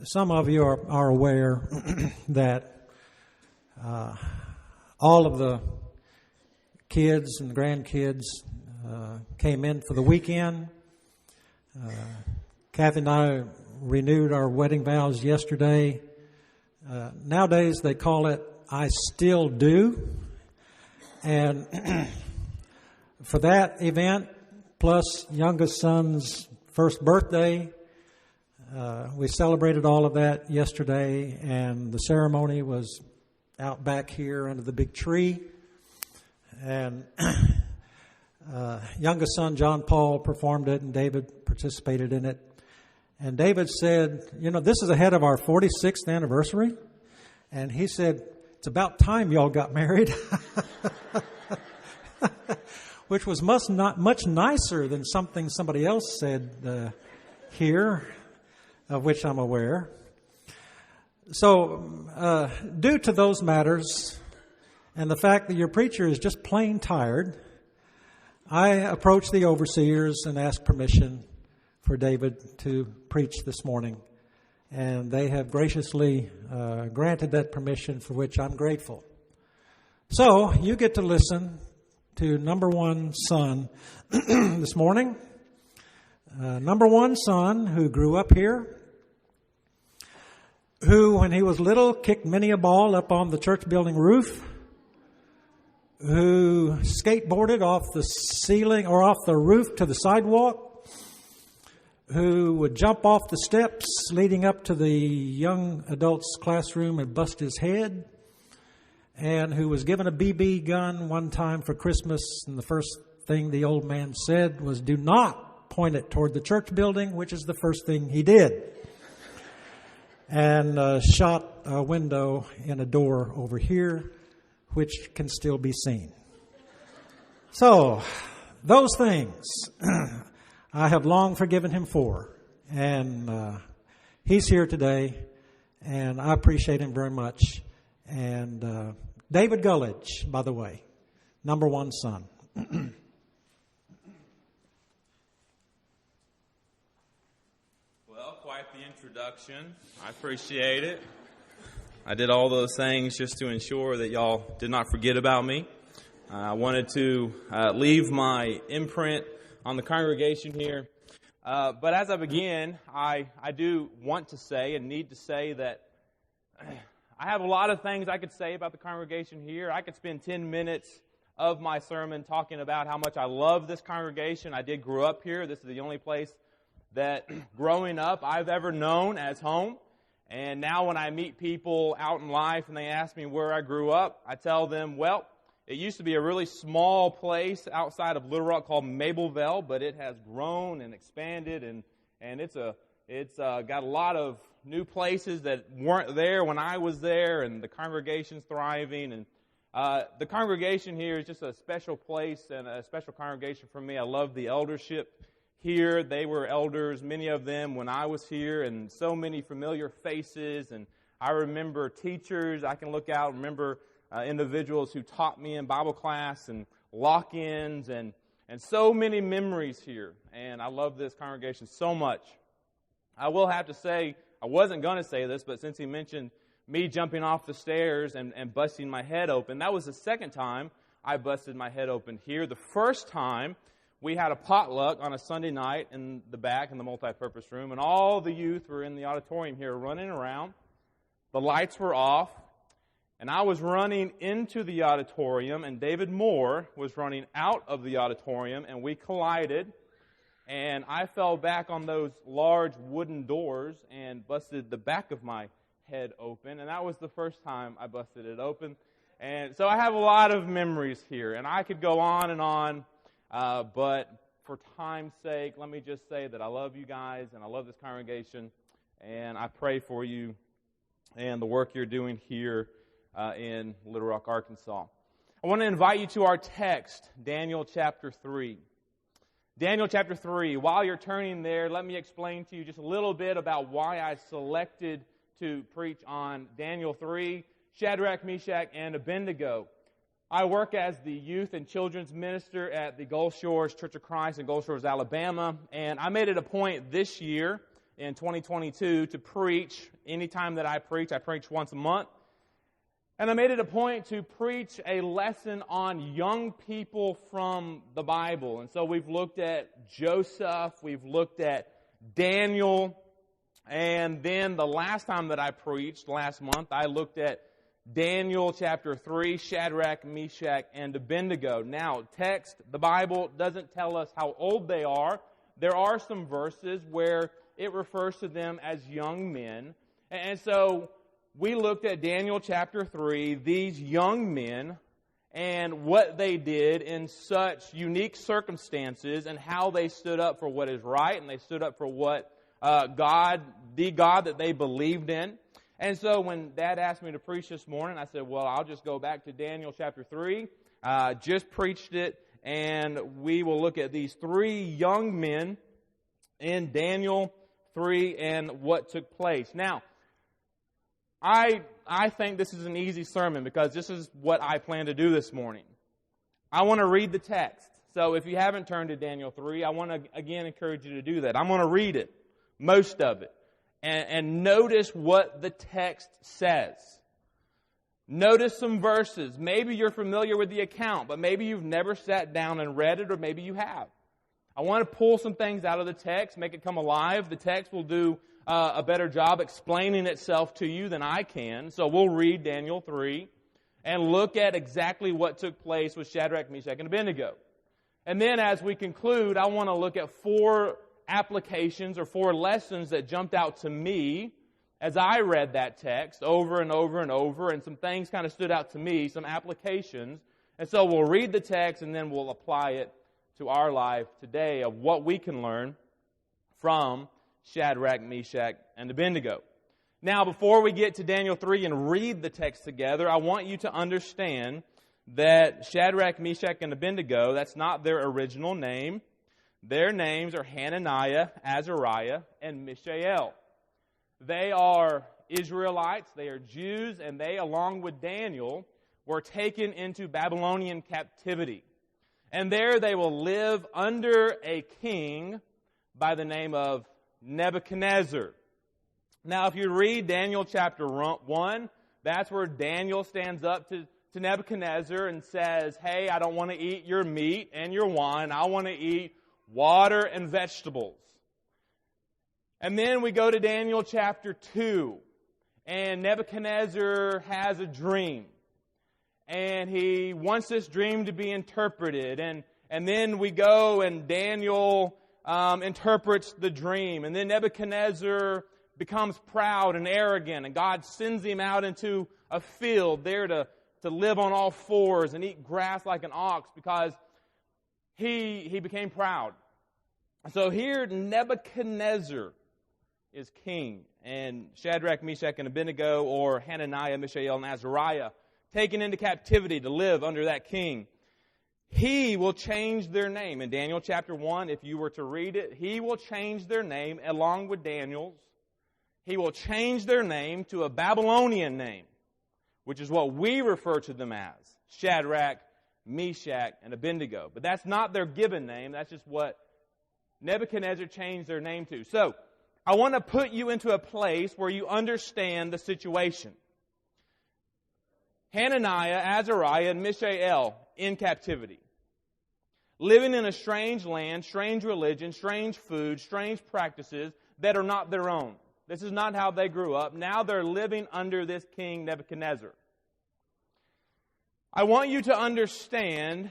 some of you are aware that all of the kids and grandkids came in for the weekend. Kathy and I renewed our wedding vows yesterday. Nowadays they call it I Still Do. And for that event, plus youngest son's first birthday, we celebrated all of that yesterday, and the ceremony was out back here under the big tree. And youngest son, John Paul, performed it, and David participated in it. And David said, this is ahead of our 46th anniversary. And he said, it's about time y'all got married. Which was much nicer than something somebody else said here, of which I'm aware. So, due to those matters and the fact that your preacher is just plain tired, I approached the overseers and asked permission for David to preach this morning. And they have graciously granted that permission, for which I'm grateful. So, you get to listen to number one son this morning. Number one son who grew up here, who, when he was little, kicked many a ball up on the church building roof, who skateboarded off the ceiling or off the roof to the sidewalk, who would jump off the steps leading up to the young adults' classroom and bust his head, and who was given a BB gun one time for Christmas, and the first thing the old man said was, "Do not point it toward the church building," which is the first thing he did, and shot a window in a door over here, which can still be seen. So, those things I have long forgiven him for, and he's here today, and I appreciate him very much. And David Gullidge, by the way, number one son. Well, quite the introduction. I appreciate it. I did all those things just to ensure that y'all did not forget about me. I wanted to leave my imprint on the congregation here. But as I begin, I do want to say and need to say that I have a lot of things I could say about the congregation here. I could spend 10 minutes of my sermon talking about how much I love this congregation. I did grow up here. This is the only place that growing up I've ever known as home. And now when I meet people out in life and they ask me where I grew up, I tell them, well, it used to be a really small place outside of Little Rock called Mableville, but it has grown and expanded, and it's got a lot of new places that weren't there when I was there, and the congregation's thriving. And the congregation here is just a special place and a special congregation for me. I love the eldership here. They were elders, many of them, when I was here, and so many familiar faces. And I remember teachers. I can look out and remember individuals who taught me in Bible class and lock-ins, and so many memories here. And I love this congregation so much. I will have to say, I wasn't going to say this, but since he mentioned me jumping off the stairs and busting my head open, that was the second time I busted my head open here. The first time, we had a potluck on a Sunday night in the back in the multi-purpose room, and all the youth were in the auditorium here running around. The lights were off, and I was running into the auditorium, and David Moore was running out of the auditorium, and we collided. And I fell back on those large wooden doors and busted the back of my head open. And that was the first time I busted it open. And so I have a lot of memories here. And I could go on and on. But for time's sake, let me just say that I love you guys and I love this congregation. And I pray for you and the work you're doing here in Little Rock, Arkansas. I want to invite you to our text, Daniel chapter 3. Daniel chapter 3. While you're turning there, let me explain to you just a little bit about why I selected to preach on Daniel 3, Shadrach, Meshach, and Abednego. I work as the youth and children's minister at the Gulf Shores Church of Christ in Gulf Shores, Alabama, and I made it a point this year in 2022 to preach. Anytime that I preach once a month. And I made it a point to preach a lesson on young people from the Bible. And so we've looked at Joseph, we've looked at Daniel, and then the last time that I preached, last month, I looked at Daniel chapter 3, Shadrach, Meshach, and Abednego. Now, the Bible doesn't tell us how old they are. There are some verses where it refers to them as young men. And so we looked at Daniel chapter 3, these young men, and what they did in such unique circumstances and how they stood up for what is right and they stood up for what the God that they believed in. And so when Dad asked me to preach this morning, I said, well, I'll just go back to Daniel chapter 3. Just preached it, and we will look at these three young men in Daniel 3 and what took place. Now, I think this is an easy sermon because this is what I plan to do this morning. I want to read the text. So if you haven't turned to Daniel 3, I want to again encourage you to do that. I'm going to read it, most of it, and notice what the text says. Notice some verses. Maybe you're familiar with the account, but maybe you've never sat down and read it, or maybe you have. I want to pull some things out of the text, make it come alive. The text will do a better job explaining itself to you than I can. So we'll read Daniel 3 and look at exactly what took place with Shadrach, Meshach, and Abednego. And then as we conclude, I want to look at 4 applications or 4 lessons that jumped out to me as I read that text over and over and over, and some things kind of stood out to me, some applications. And so we'll read the text and then we'll apply it to our life today of what we can learn from Shadrach, Meshach, and Abednego. Now, before we get to Daniel 3 and read the text together, I want you to understand that Shadrach, Meshach, and Abednego, that's not their original name. Their names are Hananiah, Azariah, and Mishael. They are Israelites, they are Jews, and they, along with Daniel, were taken into Babylonian captivity. And there they will live under a king by the name of Nebuchadnezzar. Now, if you read Daniel chapter 1, that's where Daniel stands up to Nebuchadnezzar and says, hey, I don't want to eat your meat and your wine. I want to eat water and vegetables. And then we go to Daniel chapter 2, and Nebuchadnezzar has a dream. And he wants this dream to be interpreted. And then we go and Daniel interprets the dream. And then Nebuchadnezzar becomes proud and arrogant. And God sends him out into a field there to live on all fours and eat grass like an ox because he became proud. So here Nebuchadnezzar is king. And Shadrach, Meshach, and Abednego, or Hananiah, Mishael, and Azariah, taken into captivity to live under that king. He will change their name. In Daniel chapter 1, if you were to read it, he will change their name along with Daniel's. He will change their name to a Babylonian name, which is what we refer to them as, Shadrach, Meshach, and Abednego. But that's not their given name. That's just what Nebuchadnezzar changed their name to. So, I want to put you into a place where you understand the situation. Hananiah, Azariah, and Mishael in captivity. Living in a strange land, strange religion, strange food, strange practices that are not their own. This is not how they grew up. Now they're living under this king Nebuchadnezzar. I want you to understand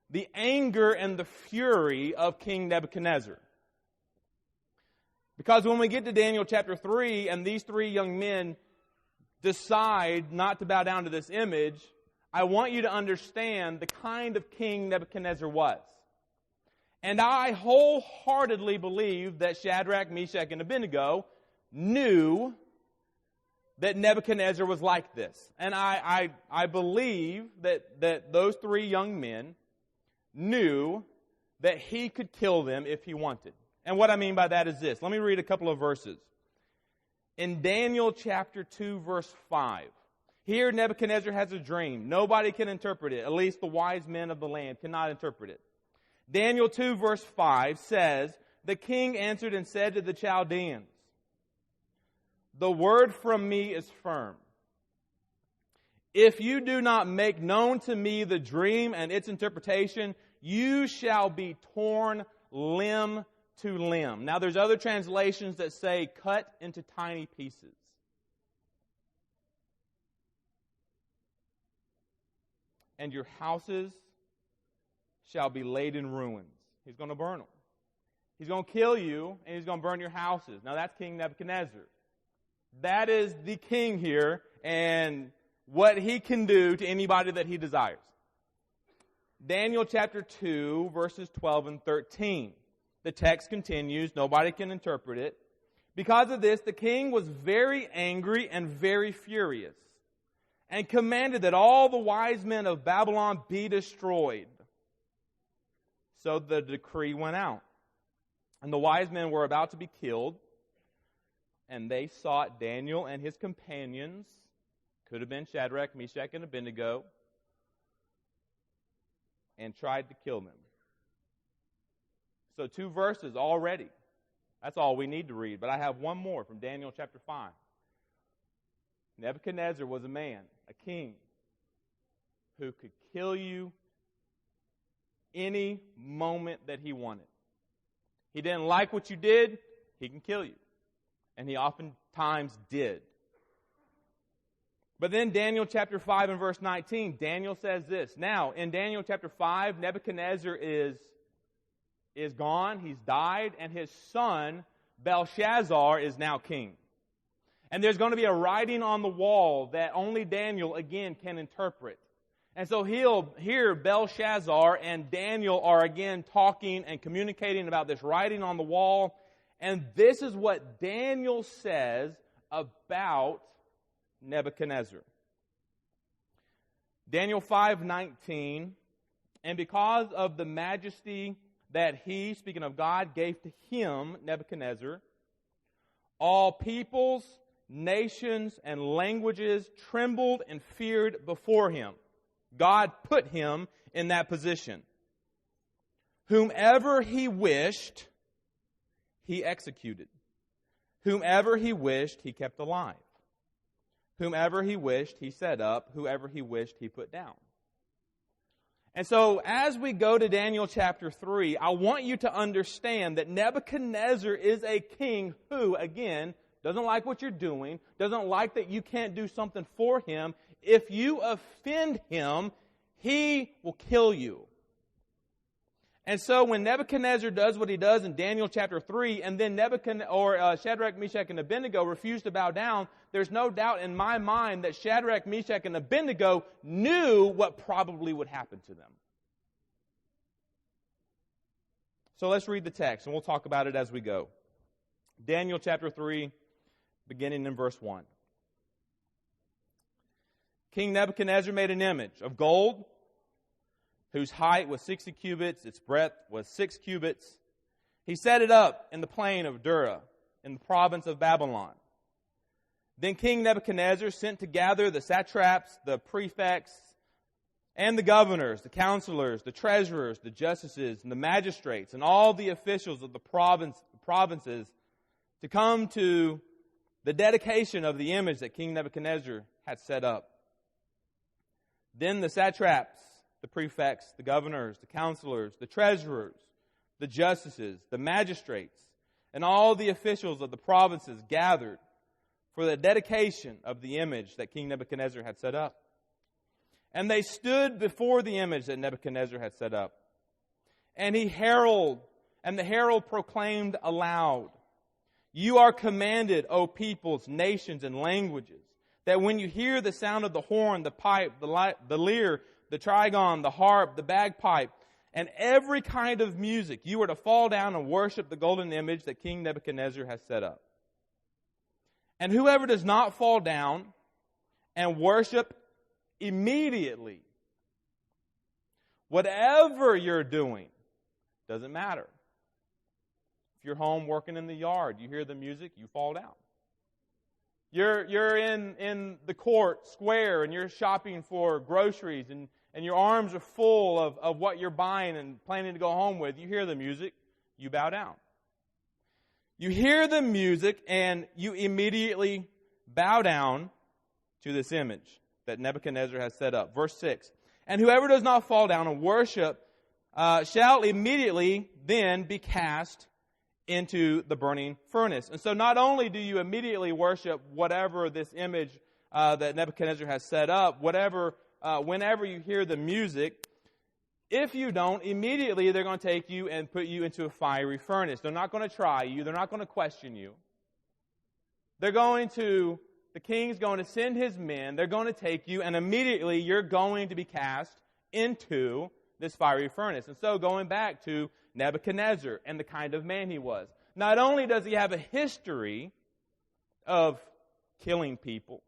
the anger and the fury of King Nebuchadnezzar. Because when we get to Daniel chapter 3 and these 3 young men decide not to bow down to this image, I want you to understand the kind of king Nebuchadnezzar was. And I wholeheartedly believe that Shadrach, Meshach, and Abednego knew that Nebuchadnezzar was like this. And I believe that those 3 young men knew that he could kill them if he wanted. And what I mean by that is this. Let me read a couple of verses. In Daniel chapter 2, verse 5, here Nebuchadnezzar has a dream. Nobody can interpret it. At least the wise men of the land cannot interpret it. Daniel 2, verse 5 says, the king answered and said to the Chaldeans, the word from me is firm. If you do not make known to me the dream and its interpretation, you shall be torn limb to limb. Now there's other translations that say cut into tiny pieces. And your houses shall be laid in ruins. He's going to burn them. He's going to kill you, and he's going to burn your houses. Now that's King Nebuchadnezzar. That is the king here, and what he can do to anybody that he desires. Daniel chapter 2, verses 12 and 13. The text continues. Nobody can interpret it. Because of this, the king was very angry and very furious, and commanded that all the wise men of Babylon be destroyed. So the decree went out. And the wise men were about to be killed, and they sought Daniel and his companions. Could have been Shadrach, Meshach, and Abednego, and tried to kill them. So 2 verses already. That's all we need to read. But I have one more from Daniel chapter 5. Nebuchadnezzar was a man, a king, who could kill you any moment that he wanted. He didn't like what you did, he can kill you. And he oftentimes did. But then Daniel chapter 5 and verse 19, Daniel says this. Now, in Daniel chapter 5, Nebuchadnezzar is gone, he's died, and his son, Belshazzar, is now king. And there's going to be a writing on the wall that only Daniel, again, can interpret. And so he'll hear Belshazzar and Daniel are again talking and communicating about this writing on the wall. And this is what Daniel says about Nebuchadnezzar. Daniel 5:19, and because of the majesty that he, speaking of God, gave to him, Nebuchadnezzar, all peoples, nations, and languages trembled and feared before him. God put him in that position. Whomever he wished, he executed. Whomever he wished, he kept alive. Whomever he wished, he set up. Whoever he wished, he put down. And so, as we go to Daniel chapter 3, I want you to understand that Nebuchadnezzar is a king who, again, doesn't like what you're doing, doesn't like that you can't do something for him. If you offend him, he will kill you. And so when Nebuchadnezzar does what he does in Daniel chapter 3, and then Shadrach, Meshach, and Abednego refuse to bow down, there's no doubt in my mind that Shadrach, Meshach, and Abednego knew what probably would happen to them. So let's read the text, and we'll talk about it as we go. Daniel chapter 3, beginning in verse 1. King Nebuchadnezzar made an image of gold, whose height was 60 cubits, its breadth was 6 cubits. He set it up in the plain of Dura, in the province of Babylon. Then King Nebuchadnezzar sent to gather the satraps, the prefects, and the governors, the counselors, the treasurers, the justices, and the magistrates, and all the officials of the provinces to come to the dedication of the image that King Nebuchadnezzar had set up. Then the satraps, the prefects, the governors, the counselors, the treasurers, the justices, the magistrates, and all the officials of the provinces gathered for the dedication of the image that King Nebuchadnezzar had set up. And they stood before the image that Nebuchadnezzar had set up. And the herald proclaimed aloud, "You are commanded, O peoples, nations, and languages, that when you hear the sound of the horn, the pipe, the lyre, the trigon, the harp, the bagpipe, and every kind of music, you are to fall down and worship the golden image that King Nebuchadnezzar has set up. And whoever does not fall down and worship immediately, whatever you're doing, doesn't matter. If you're home working in the yard, you hear the music, you fall down. You're in the court square and you're shopping for groceries and your arms are full of what you're buying and planning to go home with. You hear the music, you bow down. You hear the music and you immediately bow down to this image that Nebuchadnezzar has set up. Verse 6, and whoever does not fall down and worship shall immediately then be cast into the burning furnace. And so not only do you immediately worship whatever this image that Nebuchadnezzar has set up, whenever you hear the music, if you don't, immediately they're going to take you and put you into a fiery furnace. They're not going to try you. They're not going to question you. The king's going to send his men. They're going to take you, and immediately you're going to be cast into this fiery furnace. And so going back to Nebuchadnezzar and the kind of man he was. Not only does he have a history of killing people,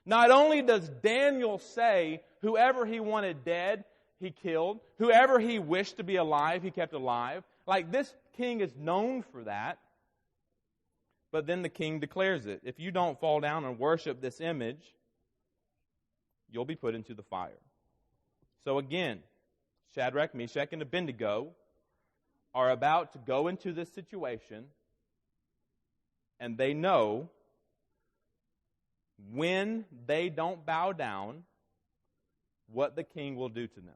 not only does Daniel say whoever he wanted dead, he killed. Whoever he wished to be alive, he kept alive. Like, this king is known for that. But then the king declares it. If you don't fall down and worship this image, you'll be put into the fire. So again, Shadrach, Meshach, and Abednego are about to go into this situation, and they know when they don't bow down, what the king will do to them.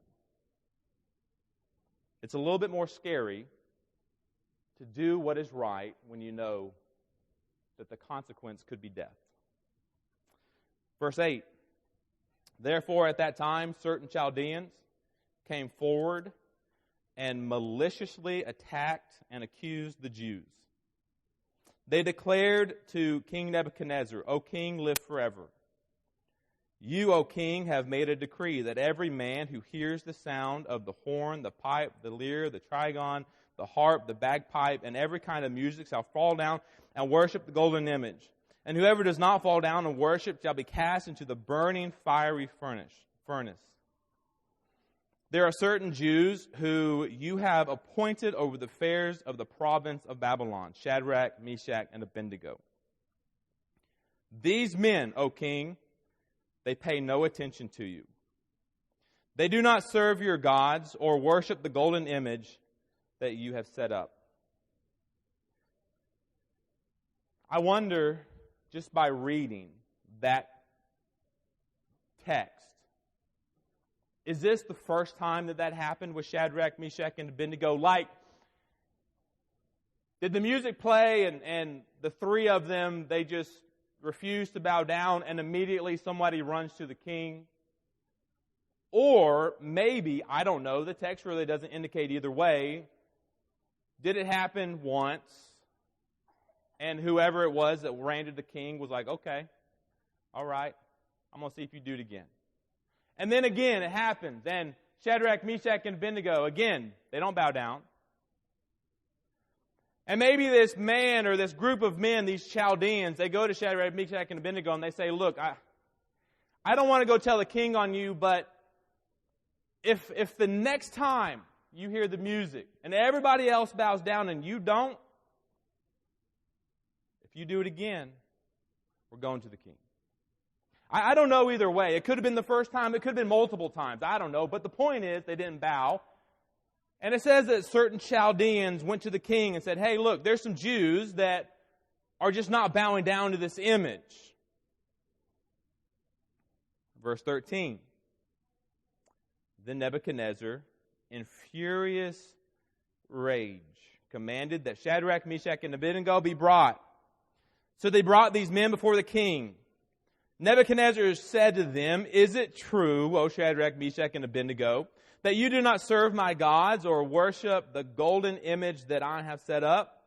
It's a little bit more scary to do what is right when you know that the consequence could be death. Verse 8, therefore at that time certain Chaldeans came forward and maliciously attacked and accused the Jews. They declared to King Nebuchadnezzar, O king, live forever. You, O king, have made a decree that every man who hears the sound of the horn, the pipe, the lyre, the trigon, the harp, the bagpipe, and every kind of music shall fall down and worship the golden image. And whoever does not fall down and worship shall be cast into the burning fiery furnace. There are certain Jews who you have appointed over the affairs of the province of Babylon, Shadrach, Meshach, and Abednego. These men, O king, they pay no attention to you. They do not serve your gods or worship the golden image that you have set up. I wonder, just by reading that text, is this the first time that happened with Shadrach, Meshach, and Abednego? Like, did the music play and the three of them, they just refused to bow down and immediately somebody runs to the king? Or maybe, I don't know, the text really doesn't indicate either way. Did it happen once? And whoever it was that ran to the king was like, okay, all right, I'm going to see if you do it again. And then again, it happens. And Shadrach, Meshach, and Abednego, again, they don't bow down. And maybe this man or this group of men, these Chaldeans, they go to Shadrach, Meshach, and Abednego and they say, look, I don't want to go tell the king on you, but if the next time you hear the music and everybody else bows down and you don't, if you do it again, we're going to the king. I don't know either way. It could have been the first time. It could have been multiple times. I don't know. But the point is, they didn't bow. And it says that certain Chaldeans went to the king and said, hey, look, there's some Jews that are just not bowing down to this image. Verse 13. Then Nebuchadnezzar, in furious rage, commanded that Shadrach, Meshach, and Abednego be brought. So they brought these men before the king. Nebuchadnezzar said to them, is it true, O Shadrach, Meshach, and Abednego, that you do not serve my gods or worship the golden image that I have set up?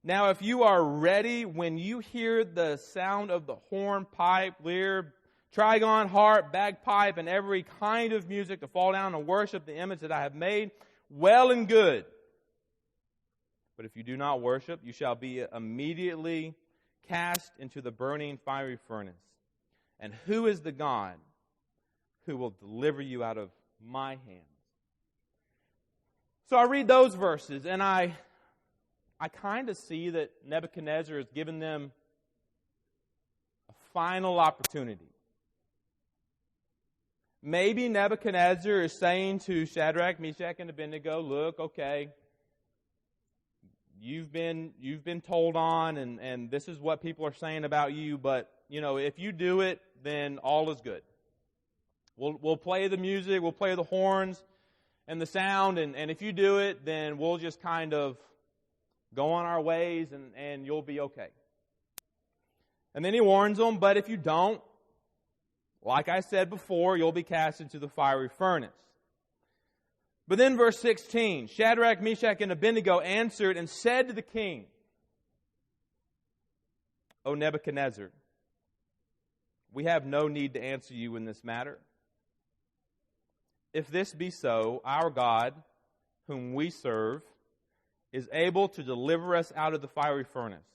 Now, if you are ready when you hear the sound of the horn, pipe, lyre, trigon, harp, bagpipe, and every kind of music to fall down and worship the image that I have made, well and good. But if you do not worship, you shall be immediately cast into the burning fiery furnace. And who is the God who will deliver you out of my hands? So I read those verses, and I kind of see that Nebuchadnezzar has given them a final opportunity. Maybe Nebuchadnezzar is saying to Shadrach, Meshach, and Abednego, look, okay, you've been told on, and this is what people are saying about you, but, if you do it, then all is good. We'll play the music, we'll play the horns and the sound, and if you do it, then we'll just kind of go on our ways, and you'll be okay. And then he warns them, but if you don't, like I said before, you'll be cast into the fiery furnace. But then verse 16, Shadrach, Meshach, and Abednego answered and said to the king, O Nebuchadnezzar, we have no need to answer you in this matter. If this be so, our God, whom we serve, is able to deliver us out of the fiery furnace,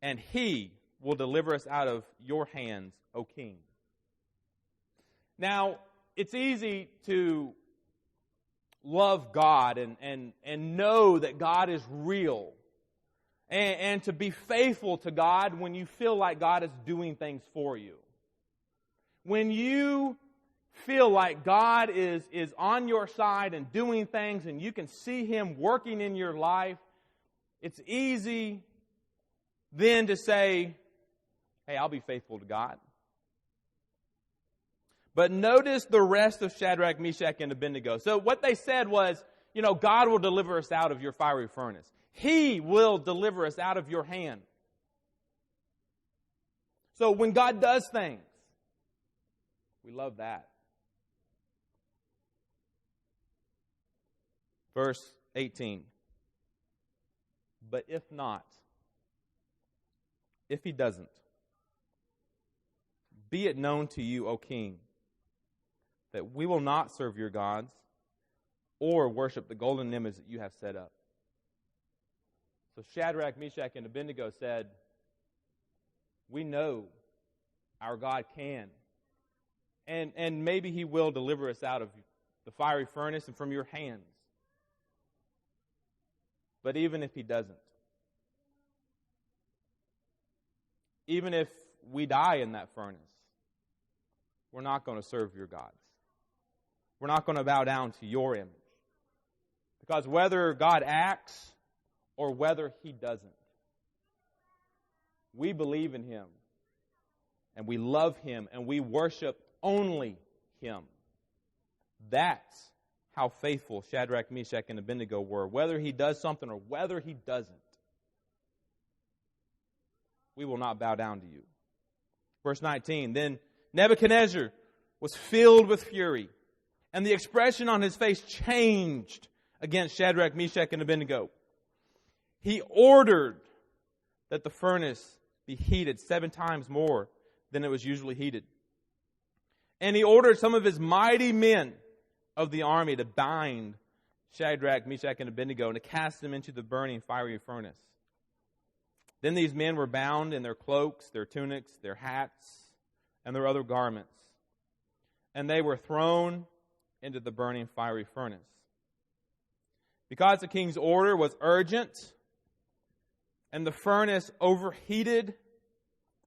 and He will deliver us out of your hands, O king. Now, it's easy to love God and know that God is real, and to be faithful to God when you feel like God is doing things for you. When you feel like God is on your side and doing things, and you can see Him working in your life, it's easy then to say, hey, I'll be faithful to God. But notice the rest of Shadrach, Meshach, and Abednego. So what they said was, God will deliver us out of your fiery furnace. He will deliver us out of your hand. So when God does things, we love that. Verse 18. But if not, if He doesn't, be it known to you, O king, that we will not serve your gods or worship the golden image that you have set up. So Shadrach, Meshach, and Abednego said, we know our God can. And maybe He will deliver us out of the fiery furnace and from your hands. But even if He doesn't, even if we die in that furnace, we're not going to serve your gods. We're not going to bow down to your image. Because whether God acts or whether He doesn't, we believe in Him, and we love Him, and we worship only Him. That's how faithful Shadrach, Meshach, and Abednego were. Whether He does something or whether He doesn't, we will not bow down to you. Verse 19, then Nebuchadnezzar was filled with fury, and the expression on his face changed against Shadrach, Meshach, and Abednego. He ordered that the furnace be heated 7 times more than it was usually heated. And he ordered some of his mighty men of the army to bind Shadrach, Meshach, and Abednego and to cast them into the burning fiery furnace. Then these men were bound in their cloaks, their tunics, their hats, and their other garments. And they were thrown into the burning fiery furnace. Because the king's order was urgent and the furnace overheated,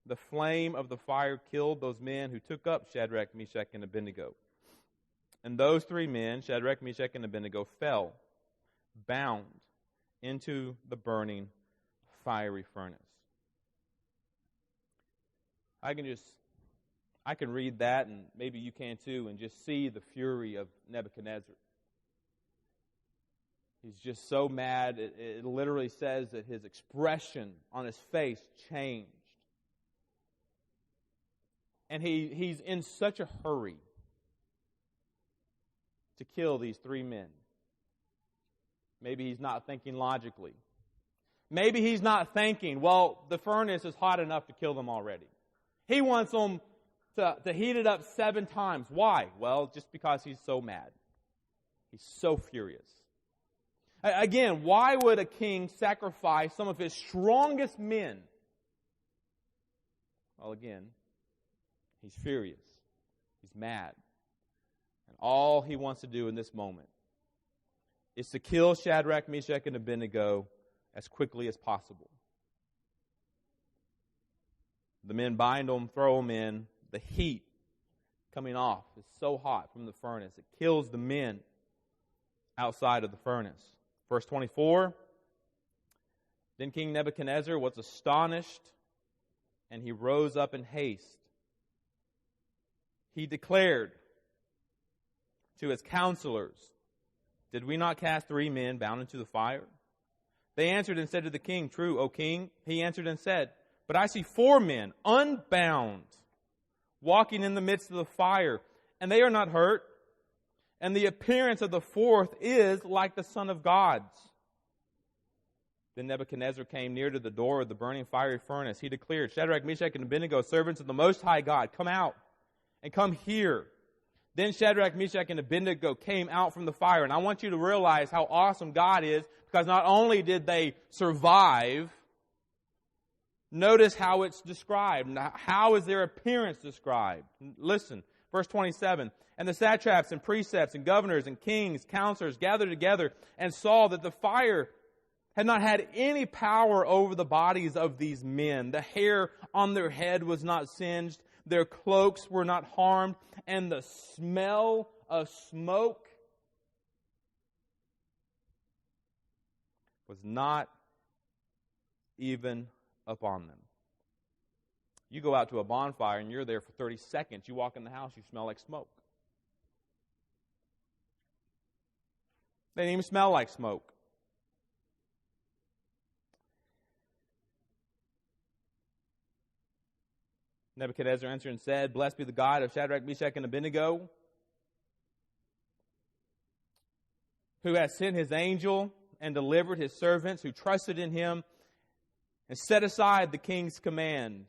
the flame of the fire killed those men who took up Shadrach, Meshach, and Abednego. And those 3 men, Shadrach, Meshach, and Abednego, fell, bound into the burning fiery furnace. I can read that, and maybe you can too, and just see the fury of Nebuchadnezzar. He's just so mad. It literally says that his expression on his face changed. And he's in such a hurry to kill these 3 men. Maybe he's not thinking logically. Maybe he's not thinking, well, the furnace is hot enough to kill them already. He wants them to heat it up 7 times. Why? Well, just because he's so mad. He's so furious. Again, why would a king sacrifice some of his strongest men? Well, again, he's furious. He's mad. And all he wants to do in this moment is to kill Shadrach, Meshach, and Abednego as quickly as possible. The men bind them, throw them in. The heat coming off is so hot from the furnace, it kills the men outside of the furnace. Verse 24, Then King Nebuchadnezzar was astonished, and he rose up in haste. He declared to his counselors, "Did we not cast 3 men bound into the fire?" They answered and said to the king, "True, O king." He answered and said, "But I see 4 men unbound, walking in the midst of the fire, and they are not hurt. And the appearance of the 4th is like the Son of God's." Then Nebuchadnezzar came near to the door of the burning fiery furnace. He declared, "Shadrach, Meshach, and Abednego, servants of the Most High God, come out and come here." Then Shadrach, Meshach, and Abednego came out from the fire. And I want you to realize how awesome God is, because not only did they survive, notice how it's described. How is their appearance described? Listen, verse 27. "And the satraps and precepts and governors and kings, counselors gathered together and saw that the fire had not had any power over the bodies of these men. The hair on their head was not singed, their cloaks were not harmed, and the smell of smoke was not even upon them." You go out to a bonfire and you're there for 30 seconds. You walk in the house, you smell like smoke. They didn't even smell like smoke. Nebuchadnezzar answered and said, "Blessed be the God of Shadrach, Meshach, and Abednego, who has sent his angel and delivered his servants who trusted in him and set aside the king's command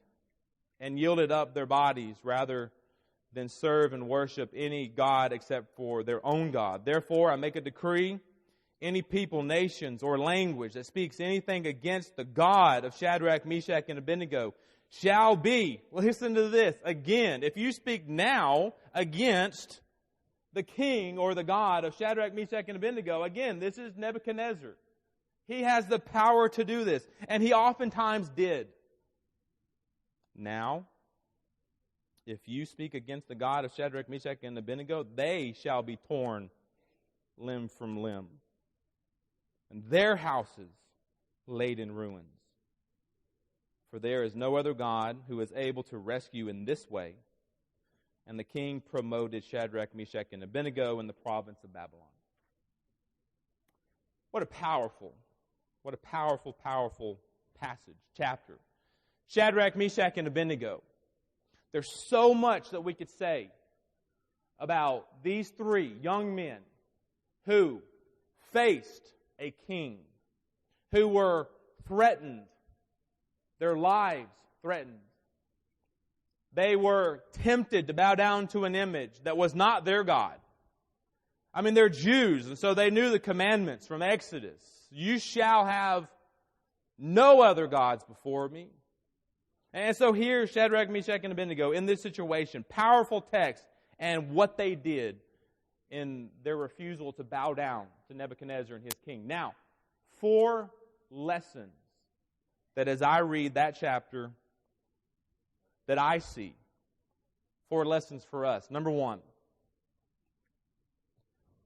and yielded up their bodies rather than serve and worship any god except for their own God. Therefore, I make a decree, any people, nations, or language that speaks anything against the God of Shadrach, Meshach, and Abednego shall be," listen to this, again, if you speak now against the king or the God of Shadrach, Meshach, and Abednego, again, this is Nebuchadnezzar. He has the power to do this, and he oftentimes did. "Now, if you speak against the God of Shadrach, Meshach, and Abednego, they shall be torn limb from limb, and their houses laid in ruins. For there is no other God who is able to rescue in this way." And the king promoted Shadrach, Meshach, and Abednego in the province of Babylon. What a powerful, powerful passage, chapter. Shadrach, Meshach, and Abednego. There's so much that we could say about these 3 young men who faced a king, who were threatened, their lives threatened. They were tempted to bow down to an image that was not their God. I mean, they're Jews, and so they knew the commandments from Exodus. "You shall have no other gods before me." And so here, Shadrach, Meshach, and Abednego in this situation, powerful text, and what they did in their refusal to bow down to Nebuchadnezzar and his king. Now, 4 lessons that as I read that chapter, that I see. 4 lessons for us. Number 1,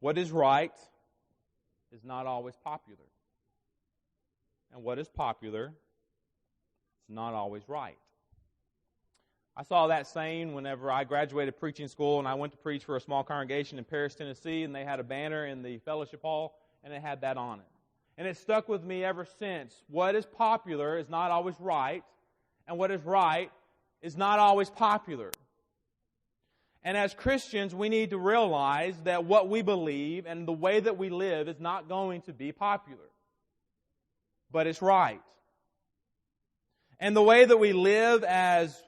what is right is not always popular. And what is popular is not always right. I saw that saying whenever I graduated preaching school and I went to preach for a small congregation in Paris, Tennessee, and they had a banner in the fellowship hall, and it had that on it. And it stuck with me ever since. What is popular is not always right, and what is right is not always popular. And as Christians, we need to realize that what we believe and the way that we live is not going to be popular. But it's right. And the way that we live as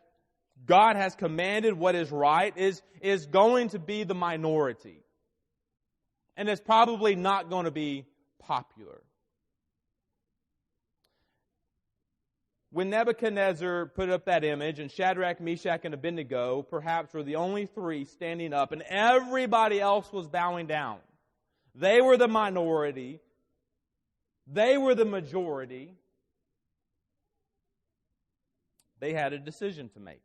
God has commanded what is right is going to be the minority. And it's probably not going to be popular. When Nebuchadnezzar put up that image, and Shadrach, Meshach, and Abednego perhaps were the only 3 standing up, and everybody else was bowing down. They were the minority. They were the majority. They had a decision to make.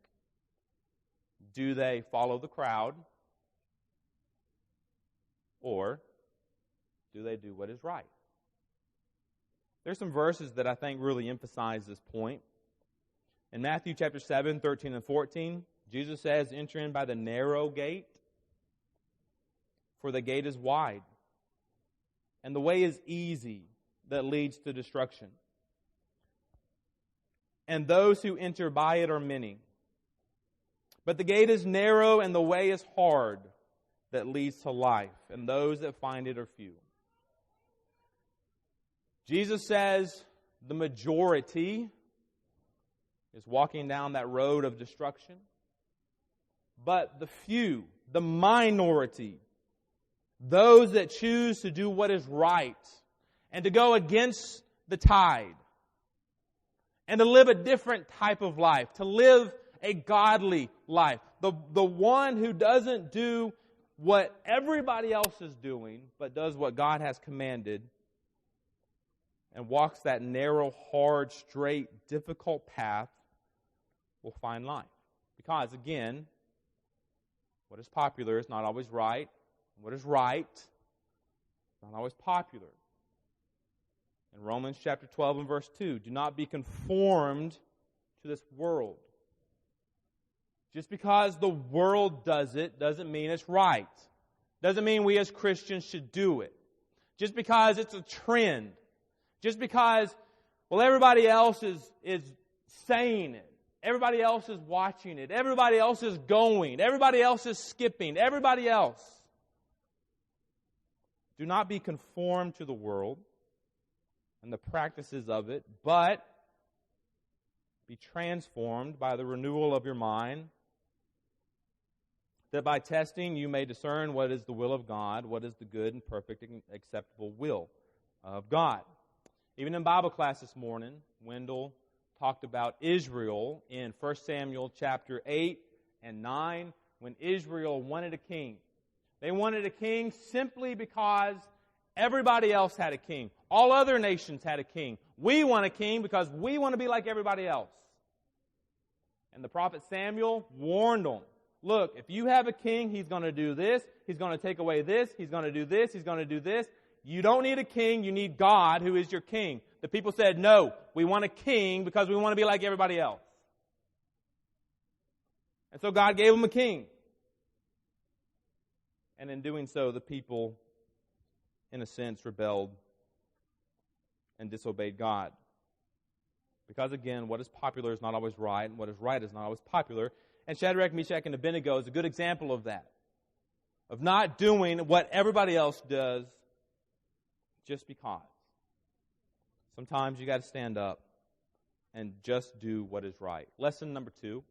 Do they follow the crowd? Or do they do what is right? There's some verses that I think really emphasize this point. In Matthew chapter 7, 13 and 14, Jesus says, enter in by the narrow gate, for the gate is wide, and the way is easy that leads to destruction. And those who enter by it are many. But the gate is narrow and the way is hard that leads to life, and those that find it are few. Jesus says the majority is walking down that road of destruction, but the few, the minority, those that choose to do what is right and to go against the tide and to live a different type of life, to live a godly life. The one who doesn't do what everybody else is doing, but does what God has commanded and walks that narrow, hard, straight, difficult path will find life. Because, again, what is popular is not always right. What is right is not always popular. In Romans chapter 12 and verse 2, do not be conformed to this world. Just because the world does it doesn't mean it's right. Doesn't mean we as Christians should do it. Just because it's a trend. Just because, well, everybody else is saying it. Everybody else is watching it. Everybody else is going. Everybody else is skipping. Everybody else. Do not be conformed to the world and the practices of it, but be transformed by the renewal of your mind, that by testing you may discern what is the will of God, what is the good and perfect and acceptable will of God. Even in Bible class this morning, Wendell talked about Israel in 1 Samuel chapter 8 and 9, when Israel wanted a king. They wanted a king simply because everybody else had a king. All other nations had a king. We want a king because we want to be like everybody else. And the prophet Samuel warned them, look, if you have a king, he's going to do this, he's going to take away this, he's going to do this, he's going to do this. You don't need a king, you need God who is your king. The people said, no, we want a king because we want to be like everybody else. And so God gave them a king. And in doing so, the people, in a sense, rebelled and disobeyed God. Because again, what is popular is not always right, and what is right is not always popular. And Shadrach, Meshach, and Abednego is a good example of that. Of not doing what everybody else does just because. Sometimes you got to stand up and just do what is right. Lesson number 2.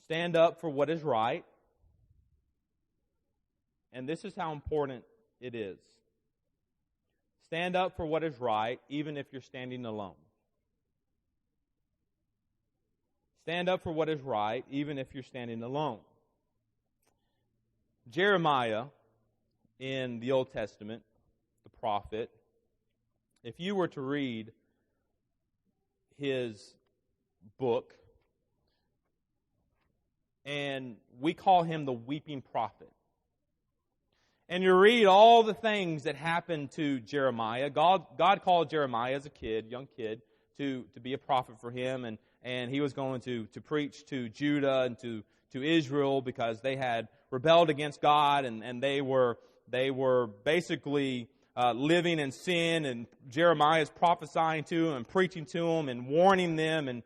Stand up for what is right. And this is how important it is. Stand up for what is right, even if you're standing alone. Stand up for what is right, even if you're standing alone. Jeremiah, in the Old Testament, the prophet, if you were to read his book, and we call him the weeping prophet. And you read all the things that happened to Jeremiah. God called Jeremiah as a kid, young kid, to be a prophet for him, and he was going to preach to Judah and to Israel because they had rebelled against God, and they were basically living in sin, and Jeremiah is prophesying to them and preaching to them and warning them,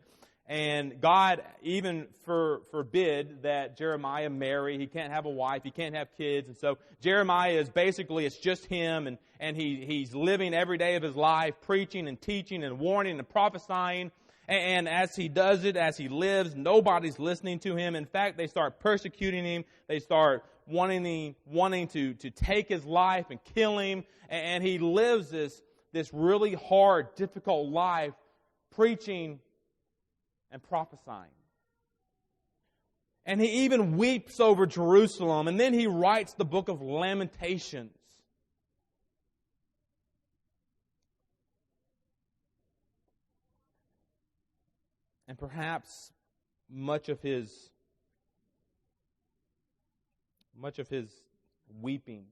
and God even forbid that Jeremiah marry. He can't have a wife. He can't have kids. And so Jeremiah is basically, it's just him, and he's living every day of his life, preaching and teaching and warning and prophesying. And as he does it, as he lives, nobody's listening to him. In fact, they start persecuting him. They start wanting to take his life and kill him. And he lives this really hard, difficult life, preaching and prophesying. And he even weeps over Jerusalem. And then he writes the book of Lamentations. And perhaps much of his weeping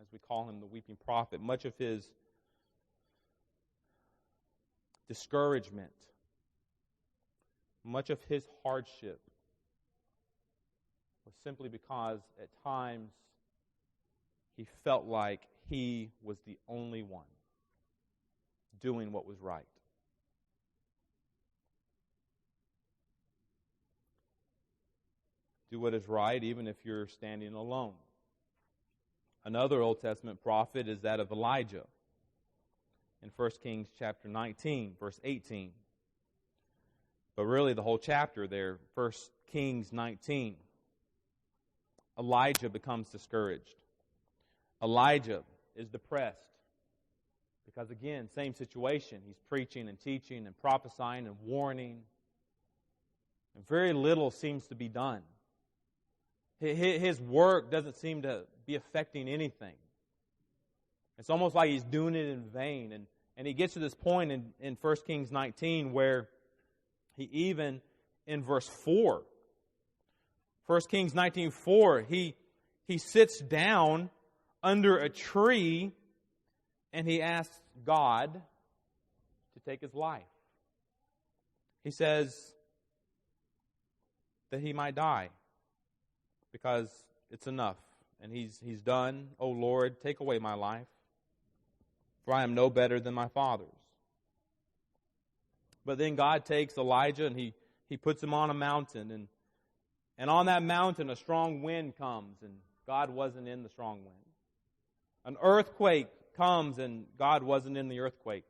as we call him, the weeping prophet, much of his discouragement, much of his hardship was simply because at times he felt like he was the only one doing what was right. Do what is right even if you're standing alone. Another Old Testament prophet is that of Elijah in 1 Kings chapter 19, verse 18. But really the whole chapter there, 1 Kings 19. Elijah becomes discouraged. Elijah is depressed because, again, same situation. He's preaching and teaching and prophesying and warning. And very little seems to be done. His work doesn't seem to be affecting anything. It's almost like he's doing it in vain. And he gets to this point in 1 Kings 19 where he even, in verse 4, 1 Kings 19:4, he sits down under a tree and he asks God to take his life. He says that he might die because it's enough. And he's done. "O Lord, take away my life, for I am no better than my fathers." But then God takes Elijah and he puts him on a mountain. And on that mountain a strong wind comes, and God wasn't in the strong wind. An earthquake comes, and God wasn't in the earthquake.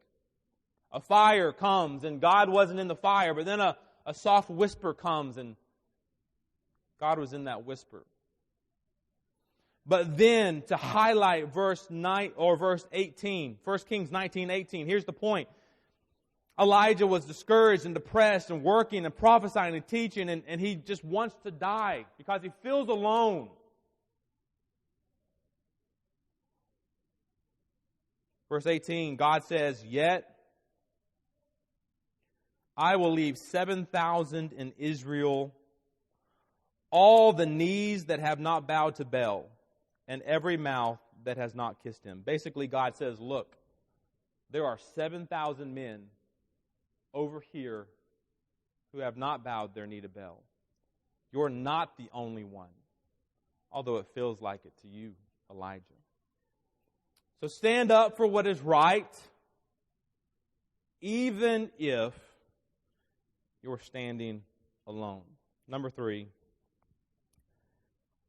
A fire comes, and God wasn't in the fire. But then a soft whisper comes, and God was in that whisper. But then, to highlight verse 18, 1 Kings 19:18, here's the point. Elijah was discouraged and depressed and working and prophesying and teaching, and he just wants to die because he feels alone. Verse 18, God says, "Yet I will leave 7,000 in Israel, all the knees that have not bowed to Baal, and every mouth that has not kissed him." Basically, God says, look, there are 7,000 men over here who have not bowed their knee to Baal. You're not the only one, although it feels like it to you, Elijah. So stand up for what is right, even if you're standing alone. Number 3,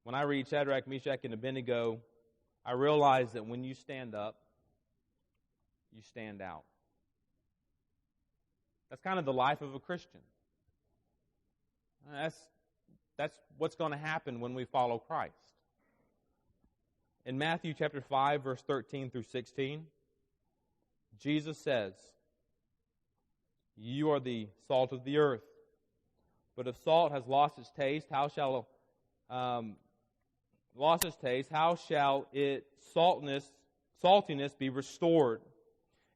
when I read Shadrach, Meshach, and Abednego, I realize that when you stand up, you stand out. That's kind of the life of a Christian. That's what's going to happen when we follow Christ. In Matthew chapter 5, verse 13 through 16, Jesus says, "You are the salt of the earth. But if salt has lost its taste, how shall its saltiness be restored?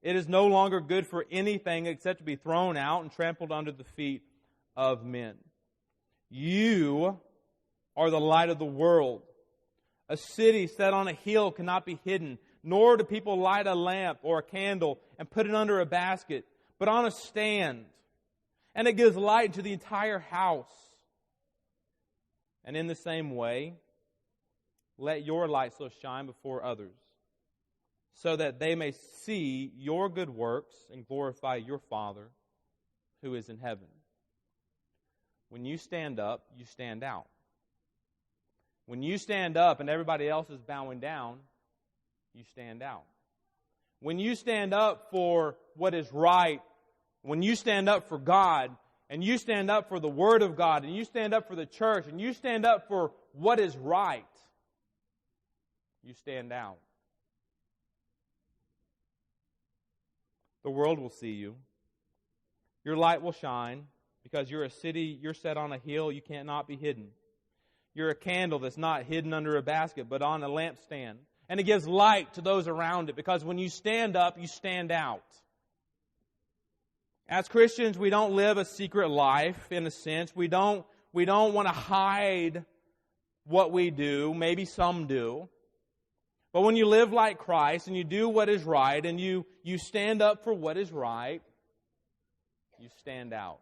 It is no longer good for anything except to be thrown out and trampled under the feet of men. You are the light of the world. A city set on a hill cannot be hidden, nor do people light a lamp or a candle and put it under a basket, but on a stand. And it gives light to the entire house. And in the same way, let your light so shine before others, so that they may see your good works and glorify your Father who is in heaven." When you stand up, you stand out. When you stand up and everybody else is bowing down, you stand out. When you stand up for what is right, when you stand up for God, and you stand up for the Word of God, and you stand up for the church, and you stand up for what is right, you stand out. The world will see you. Your light will shine because you're a city, you're set on a hill, you cannot be hidden. You're a candle that's not hidden under a basket, but on a lampstand. And it gives light to those around it because when you stand up, you stand out. As Christians, we don't live a secret life in a sense. We don't want to hide what we do. Maybe some do. But when you live like Christ and you do what is right and you stand up for what is right, you stand out.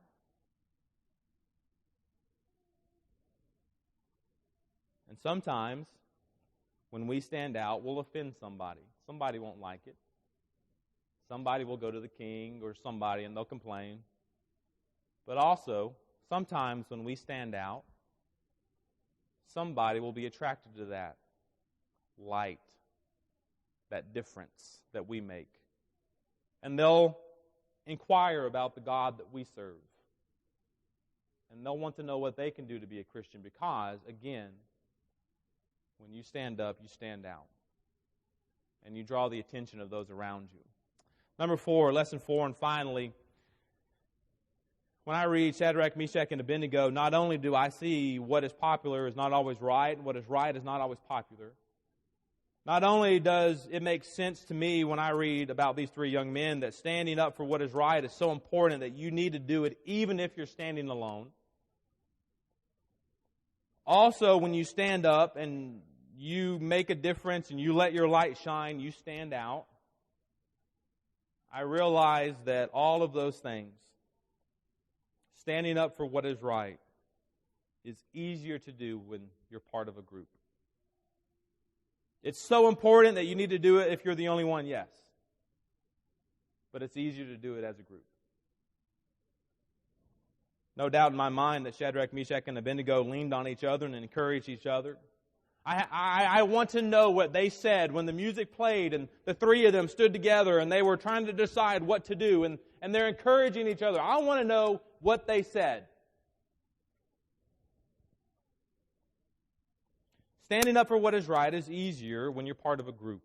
And sometimes, when we stand out, we'll offend somebody. Somebody won't like it. Somebody will go to the king or somebody and they'll complain. But also, sometimes when we stand out, somebody will be attracted to that light, that difference that we make. And they'll inquire about the God that we serve. And they'll want to know what they can do to be a Christian because, again, when you stand up, you stand out. And you draw the attention of those around you. Number 4, lesson 4, and finally, when I read Shadrach, Meshach, and Abednego, not only do I see what is popular is not always right, and what is right is not always popular. Not only does it make sense to me when I read about these 3 young men that standing up for what is right is so important that you need to do it even if you're standing alone. Also, when you stand up and you make a difference and you let your light shine, you stand out. I realize that all of those things, standing up for what is right, is easier to do when you're part of a group. It's so important that you need to do it if you're the only one, yes. But it's easier to do it as a group. No doubt in my mind that Shadrach, Meshach, and Abednego leaned on each other and encouraged each other. I want to know what they said when the music played and the 3 of them stood together and they were trying to decide what to do and they're encouraging each other. I want to know what they said. Standing up for what is right is easier when you're part of a group.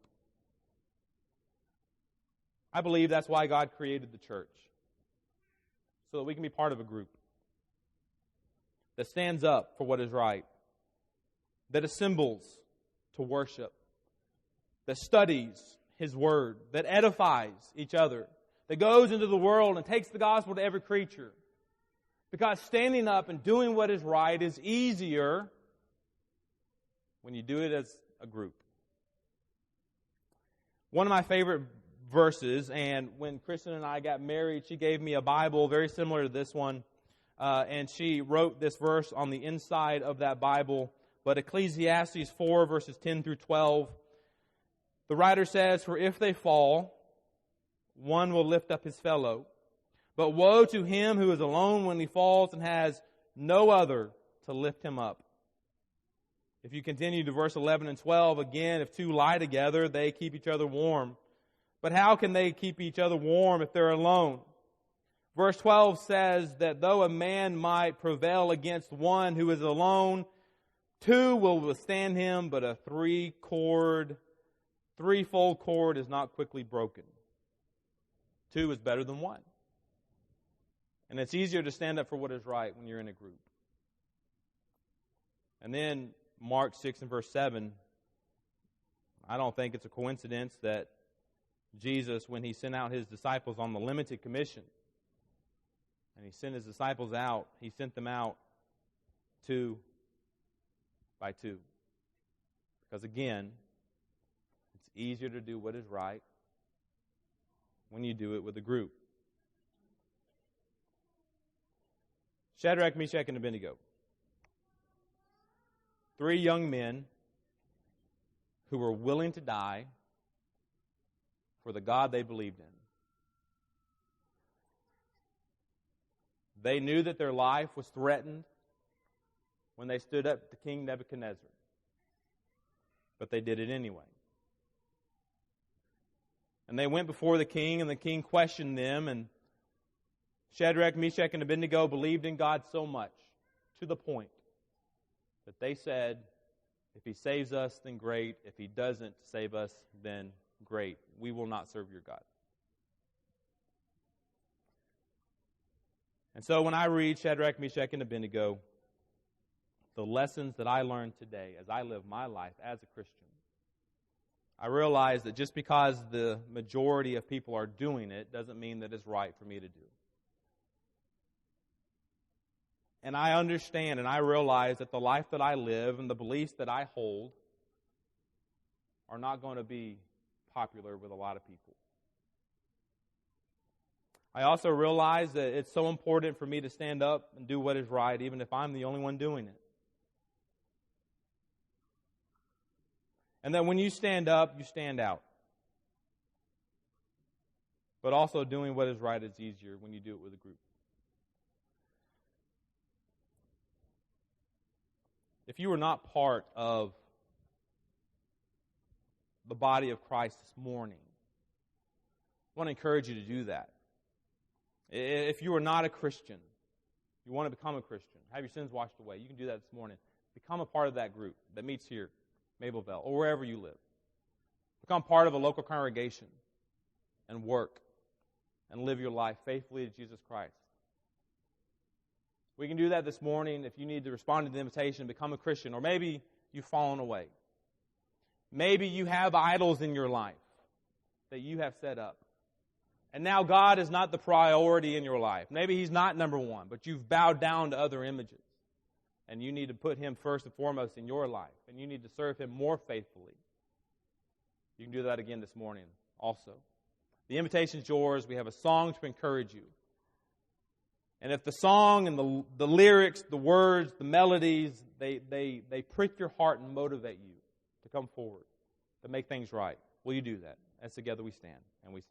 I believe that's why God created the church, so that we can be part of a group that stands up for what is right, that assembles to worship, that studies His Word, that edifies each other, that goes into the world and takes the gospel to every creature. Because standing up and doing what is right is easier when you do it as a group. One of my favorite verses, and when Kristen and I got married, she gave me a Bible very similar to this one, and she wrote this verse on the inside of that Bible. But Ecclesiastes 4, verses 10 through 12, the writer says, "For if they fall, one will lift up his fellow. But woe to him who is alone when he falls and has no other to lift him up." If you continue to verse 11 and 12, again, if 2 lie together, they keep each other warm. But how can they keep each other warm if they're alone? Verse 12 says that though a man might prevail against one who is alone, 2 will withstand him, but a threefold cord is not quickly broken. 2 is better than 1. And it's easier to stand up for what is right when you're in a group. And then Mark 6 and verse 7, I don't think it's a coincidence that Jesus, when He sent out His disciples on the limited commission, and He sent His disciples out, He sent them out 2 by 2. Because again, it's easier to do what is right when you do it with a group. Shadrach, Meshach, and Abednego. 3 young men who were willing to die for the God they believed in. They knew that their life was threatened when they stood up to King Nebuchadnezzar. But they did it anyway. And they went before the king, and the king questioned them, and Shadrach, Meshach, and Abednego believed in God so much, to the point that they said, if He saves us, then great. If He doesn't save us, then great. We will not serve your God. And so when I read Shadrach, Meshach, and Abednego, the lessons that I learned today as I live my life as a Christian, I realize that just because the majority of people are doing it doesn't mean that it's right for me to do. And I understand and I realize that the life that I live and the beliefs that I hold are not going to be popular with a lot of people. I also realize that it's so important for me to stand up and do what is right, even if I'm the only one doing it. And that when you stand up, you stand out. But also doing what is right is easier when you do it with a group. If you are not part of the body of Christ this morning, I want to encourage you to do that. If you are not a Christian, you want to become a Christian, have your sins washed away, you can do that this morning. Become a part of that group that meets here, Mableville, or wherever you live. Become part of a local congregation and work and live your life faithfully to Jesus Christ. We can do that this morning if you need to respond to the invitation and become a Christian, or maybe you've fallen away. Maybe you have idols in your life that you have set up. And now God is not the priority in your life. Maybe He's not number one, but you've bowed down to other images. And you need to put Him first and foremost in your life. And you need to serve Him more faithfully. You can do that again this morning also. The invitation is yours. We have a song to encourage you. And if the song and the lyrics, the words, the melodies, they prick your heart and motivate you to come forward, to make things right, will you do that? As together we stand and we sing.